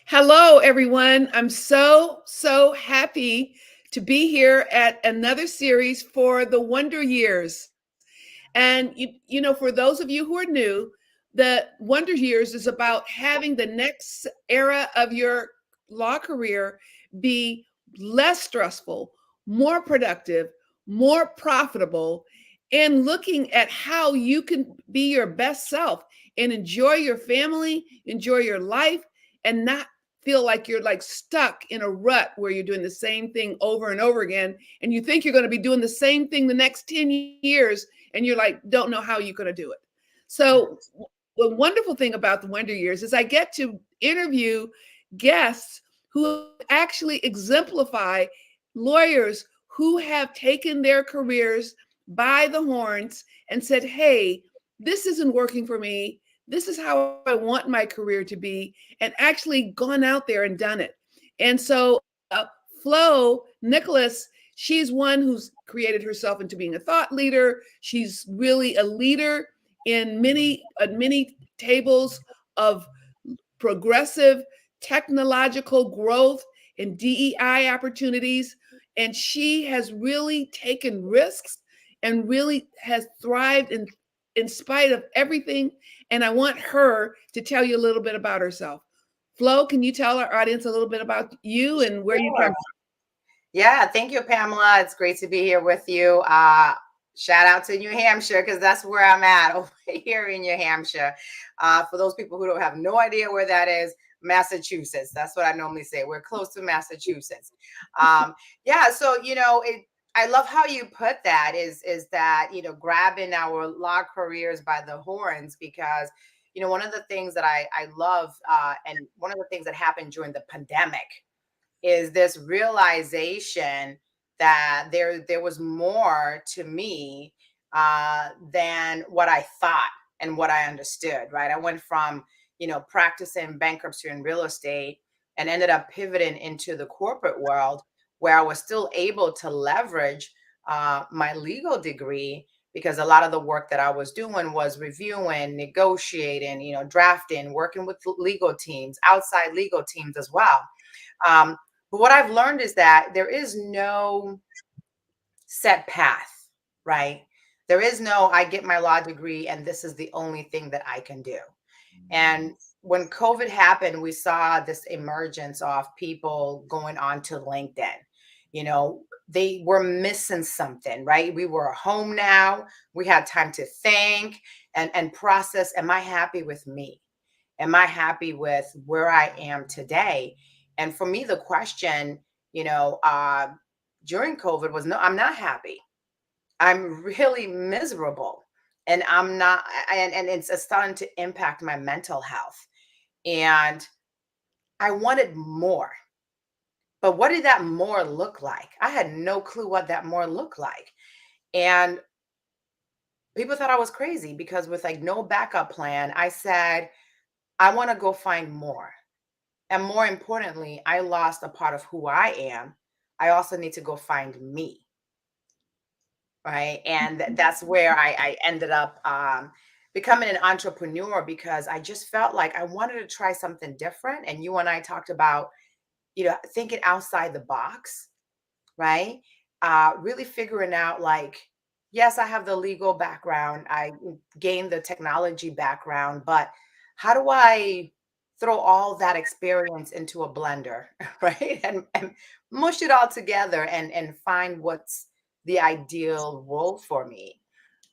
Hello, everyone. I'm so happy to be here at another series for the Wonder Years. And for those of you who are new, the Wonder Years is about having the next era of your law career be less stressful, more productive, more profitable, and looking at how you can be your best self and enjoy your family, enjoy your life, and not feel like you're like stuck in a rut where you're doing the same thing over and over again and you think you're going to be doing the same thing the next 10 years and you're like, don't know how you're going to do it. So, the wonderful thing about the Wonder Years is I get to interview guests who actually exemplify lawyers who have taken their careers by the horns and said, hey, this isn't working for me. This is how I want my career to be, and actually gone out there and done it. And so, Flo Nicholas, she's one who's created herself into being a thought leader. She's really a leader in many tables of progressive technological growth and DEI opportunities. And she has really taken risks and really has thrived in spite of everything. And I want her to tell you a little bit about herself. Flo, can you tell our audience a little bit about you and where you come Sure. from? Yeah, thank you, Pamela. It's great to be here with you. Shout out to New Hampshire because that's where I'm at over here in New Hampshire. For those people who don't have no idea where that is, Massachusetts. That's what I normally say. We're close to Massachusetts. Yeah, so I love how you put that. Is that grabbing our law careers by the horns because one of the things that I love and one of the things that happened during the pandemic is this realization that there was more to me than what I thought and what I understood. Right, I went from practicing bankruptcy and real estate and ended up pivoting into the corporate world where I was still able to leverage my legal degree because a lot of the work that I was doing was reviewing, negotiating, drafting, working with legal teams, outside legal teams as well. Um, but what I've learned is that there is no set path, right? There is no, I get my law degree and this is the only thing that I can do. And when COVID happened, we saw this emergence of people going on to LinkedIn. They were missing something, right? We were home now. We had time to think and process. Am I happy with me? Am I happy with where I am today? And for me, the question, during COVID was no, I'm not happy. I'm really miserable. And I'm not, and it's starting to impact my mental health. And I wanted more. But what did that more look like? I had no clue what that more looked like. And people thought I was crazy because with like no backup plan, I said, I want to go find more. And more importantly, I lost a part of who I am. I also need to go find me. Right. And that's where I ended up becoming an entrepreneur because I just felt like I wanted to try something different. And you and I talked about, thinking outside the box, right? Really figuring out like, yes, I have the legal background, I gained the technology background, but how do I throw all that experience into a blender, right? And mush it all together and find what's the ideal role for me.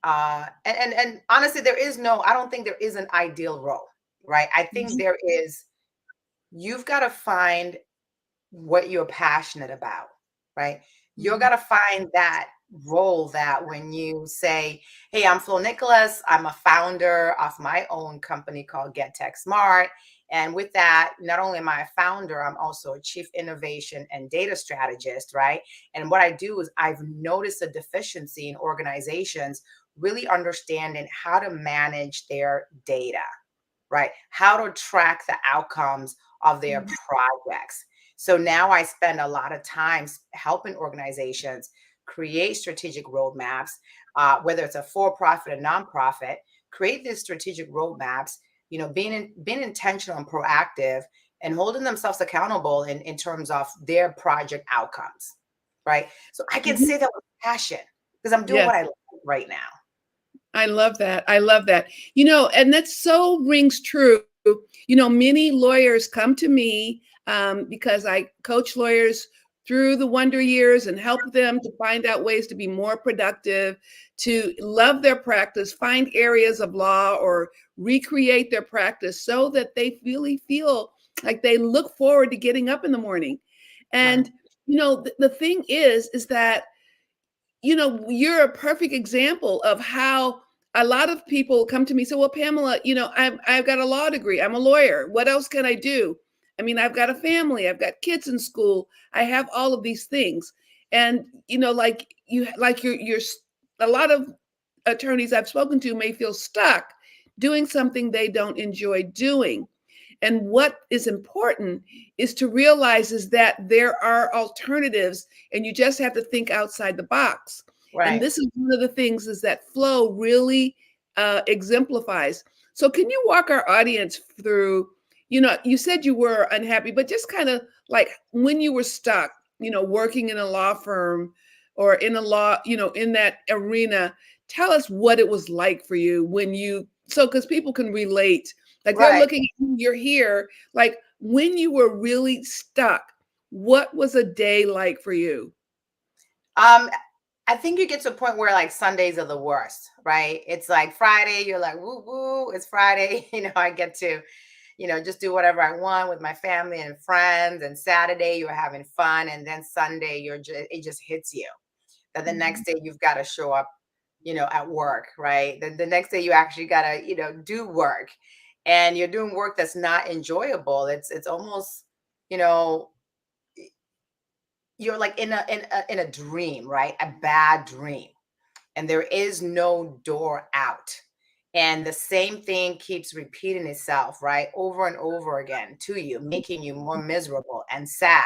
And honestly, I don't think there is an ideal role, right? I think there is, you've got to find what you're passionate about, right? You're Mhm. going to find that role that when you say, hey, I'm Flo Nicholas, I'm a founder of my own company called Get Tech Smart. And with that, not only am I a founder, I'm also a chief innovation and data strategist, right? And what I do is I've noticed a deficiency in organizations really understanding how to manage their data, right? How to track the outcomes of their Mhm. projects. So now I spend a lot of time helping organizations create strategic roadmaps, whether it's a for-profit or nonprofit, create these strategic roadmaps, being intentional and proactive and holding themselves accountable in terms of their project outcomes, right? So I can Mhm. say that with passion because I'm doing Yes. what I like right now. I love that. I love that. And that so rings true. Many lawyers come to me because I coach lawyers through the wonder years and help them to find out ways to be more productive, to love their practice, find areas of law or recreate their practice so that they really feel like they look forward to getting up in the morning. Right. And, the thing is that you're a perfect example of how a lot of people come to me and say, well, Pamela, I've got a law degree. I'm a lawyer. What else can I do? I mean, I've got a family. I've got kids in school. I have all of these things. And, a lot of attorneys I've spoken to may feel stuck doing something they don't enjoy doing. And what is important is to realize is that there are alternatives and you just have to think outside the box. And Right. this is one of the things is that Flow really exemplifies. So can you walk our audience through, you said you were unhappy, but just kind of like when you were stuck, working in a law firm or in a law, in that arena, tell us what it was like for you because people can relate, like they're Right. looking at you, you're here. Like when you were really stuck, what was a day like for you? Um, I think you get to a point where like Sundays are the worst, right? It's like Friday, you're like, woo woo, it's Friday. I get to, just do whatever I want with my family and friends. And Saturday, you're having fun. And then Sunday, it just hits you that the Mhm. next day you've got to show up, at work, right? The next day you actually got to, do work and you're doing work that's not enjoyable. It's almost, you know, you're like in a dream, right? A bad dream, and there is no door out. And the same thing keeps repeating itself, right? Over and over again to you, making you more miserable and sad.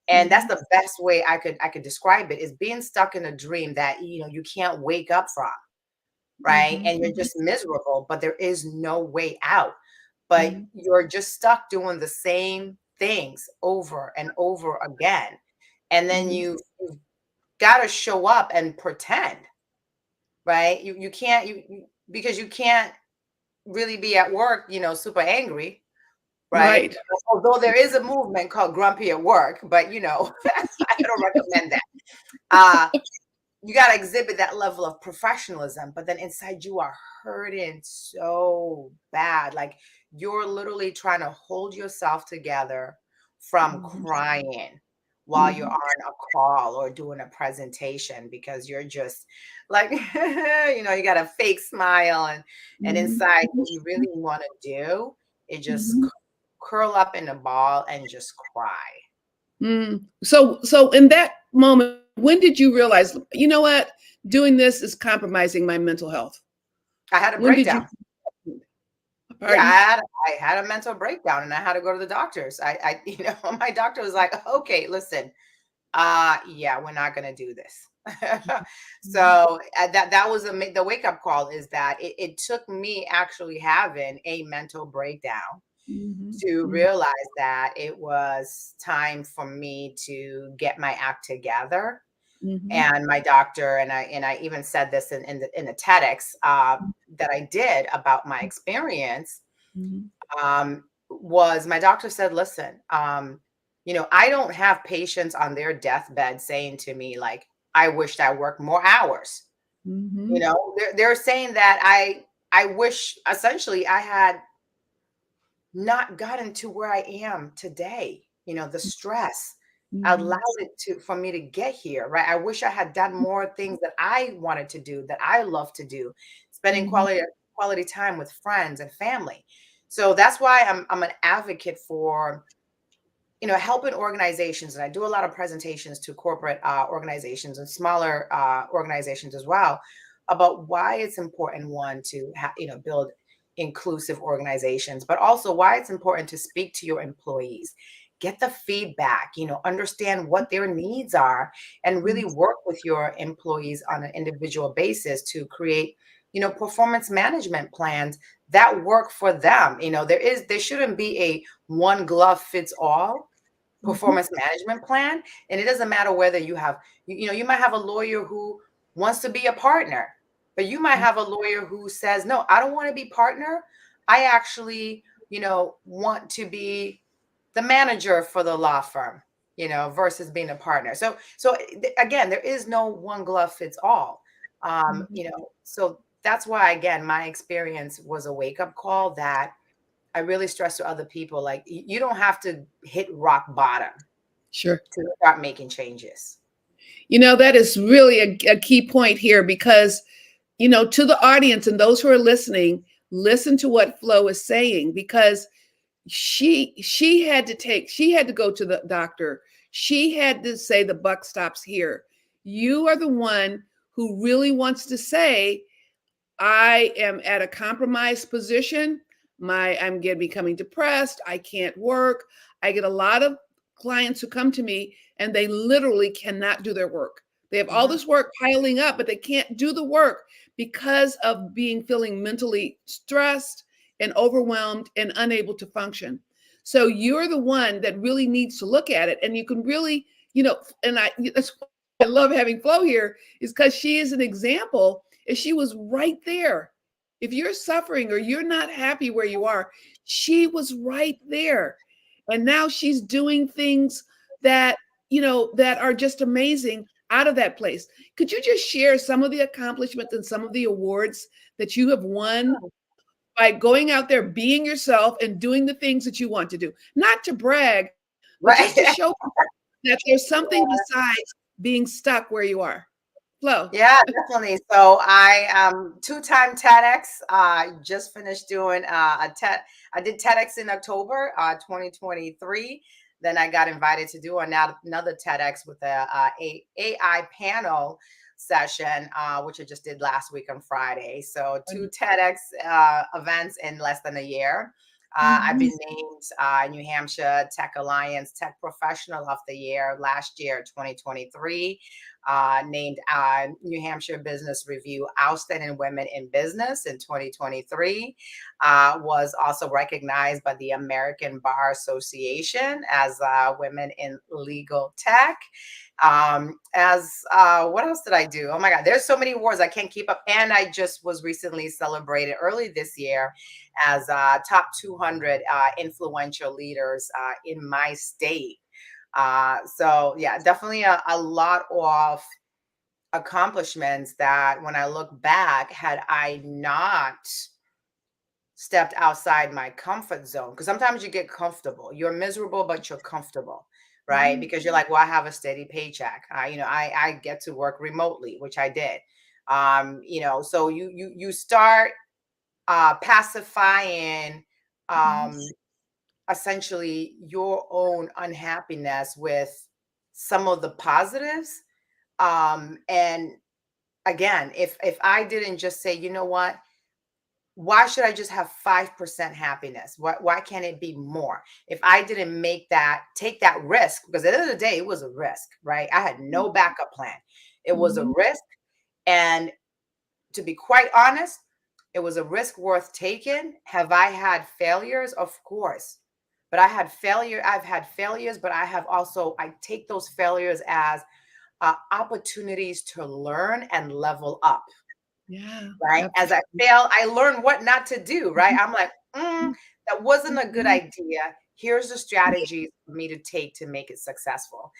And that's Mhm. the best way I could describe it is being stuck in a dream that you can't wake up from, right? Mhm. And you're Mhm. just miserable, but there is no way out. But Mhm. you're just stuck doing the same things over and over again. And then Mhm. you've got to show up and pretend, right? You can't because you can't really be at work, super angry, right? Right. Although there is a movement called grumpy at work, but I don't recommend that. Uh you got to exhibit that level of professionalism, but then inside you are hurting so bad. Like you're literally trying to hold yourself together from Mhm. crying while you're Mhm. on a call or doing a presentation because you're just like, you got a fake smile and Mhm. inside what you really want to do is just Mhm. curl up in a ball and just cry. So in that moment, when did you realize, you know what, doing this is compromising my mental health? I had a When did you? breakdown. Yeah, Pardon? I had a mental breakdown and I had to go to the doctors. My doctor was like, okay, listen, yeah, we're not gonna do this. Mhm. So that was the wake up call is that it took me actually having a mental breakdown Mhm. to Mhm. realize that it was time for me to get my act together. Mhm. And my doctor and I even said this in the TEDx that I did about my experience Mhm. was my doctor said, listen, I don't have patients on their deathbed saying to me, like, I wished I worked more hours. Mhm. They're saying that I wish essentially I had not gotten to where I am today. The stress allowed Mhm. it for me to get here, right? I wish I had done more things that I wanted to do, that I love to do, spending Mhm. quality time with friends and family. So that's why I'm an advocate for helping organizations, and I do a lot of presentations to corporate organizations and smaller organizations as well about why it's important, one, to build inclusive organizations, but also why it's important to speak to your employees, get the feedback, understand what their needs are, and really Mhm. work with your employees on an individual basis to create performance management plans that work for them. There shouldn't be a one glove fits all Mhm. performance management plan. And it doesn't matter whether you might have a lawyer who wants to be a partner, but you might have a lawyer who says, no, I don't want to be partner. I actually, want to be the manager for the law firm, versus being a partner. So again, there is no one glove fits all. Mhm. So that's why, again, my experience was a wake up call that I really stress to other people, like, you don't have to hit rock bottom Sure. to start making changes. That is really a key point here because, to the audience and those who are listening, listen to what Flo is saying because she had to go to the doctor. She had to say the buck stops here. You are the one who really wants to say, I am at a compromised position. I'm getting becoming depressed. I can't work. I get a lot of clients who come to me and they literally cannot do their work. They have all Mhm. this work piling up, but they can't do the work because of feeling mentally stressed and overwhelmed and unable to function. So you're the one that really needs to look at it, and you can really, and that's why I love having Flo here, is because she is an example. If she was right there, if you're suffering or you're not happy where you are, she was right there. And now she's doing things that, that are just amazing out of that place. Could you just share some of the accomplishments and some of the awards that you have won by going out there, being yourself, and doing the things that you want to do? Not to brag, but Right. just to show that there's something besides being stuck where you are. Flo. Yeah, definitely. So I two-time TEDx. Just finished doing a TED. I did TEDx in October 2023. Then I got invited to do another TEDx with a AI panel session, which I just did last week on Friday. So two TEDx events in less than a year. I've been named New Hampshire Tech Alliance Tech Professional of the Year last year, 2023. Named New Hampshire Business Review Outstanding Women in Business in 2023. Was also recognized by the American Bar Association as Women in Legal Tech. As What else did I do? Oh my God, there's so many awards I can't keep up. And I just was recently celebrated early this year as top 200 influential leaders in my state. So yeah, definitely a lot of accomplishments that when I look back, had I not stepped outside my comfort zone, because sometimes you get comfortable, you're miserable, but you're comfortable, right? Mhm. Because you're like, well, I have a steady paycheck. I get to work remotely, which I did. So you start pacifying um essentially your own unhappiness with some of the positives. And again, if I didn't just say, you know what, why should I just have 5% happiness? Why can't it be more? If I didn't take that risk, because at the end of the day, it was a risk, right? I had no backup plan. It was a Mhm. risk. And to be quite honest, it was a risk worth taking. Have I had failures? Of course. But I've had failures, but I take those failures as opportunities to learn and level up, Yeah, right? As I absolutely. fail, I learn what not to do, right? Mhm. I'm like, that wasn't a good Mhm. idea. Here's the strategies for me to take to make it successful.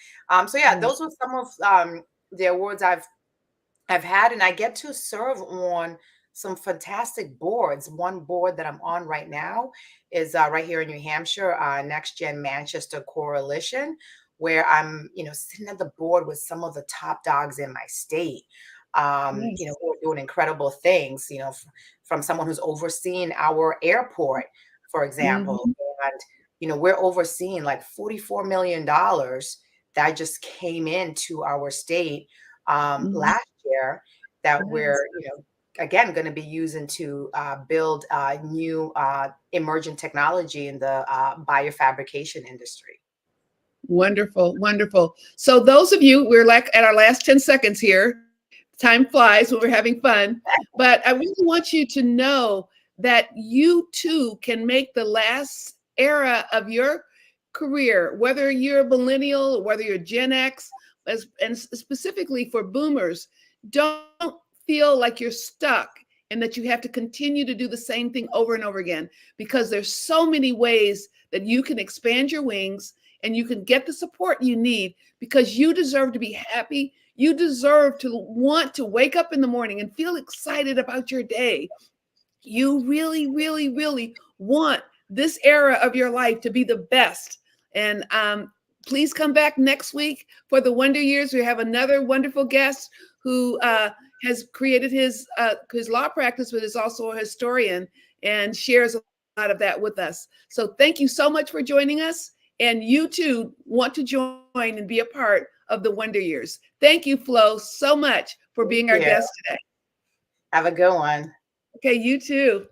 So yeah, Yeah. those were some of the awards I've had, and I get to serve on some fantastic boards. One board that I'm on right now is right here in New Hampshire, Next Gen Manchester Coalition, where I'm, sitting at the board with some of the top dogs in my state, Nice. who are doing incredible things, from someone who's overseeing our airport, for example. Mhm. And, we're overseeing like $44 million that just came into our state Mhm. last year that Nice. we're, again, going to be using to build new emerging technology in the biofabrication industry. Wonderful, wonderful. So those of you, we're like at our last 10 seconds here. Time flies when we're having fun. But I really want you to know that you too can make the last era of your career, whether you're a millennial or whether you're Gen X, and specifically for boomers, don't feel like you're stuck and that you have to continue to do the same thing over and over again, because there's so many ways that you can expand your wings and you can get the support you need, because you deserve to be happy. You deserve to want to wake up in the morning and feel excited about your day. You really, really, really want this era of your life to be the best. And please come back next week for the Wonder Years. We have another wonderful guest who has created his law practice, but is also a historian and shares a lot of that with us. So thank you so much for joining us. And you too want to join and be a part of the Wonder Years. Thank you, Flo, so much for being our guest today. Have a good one. Okay, you too.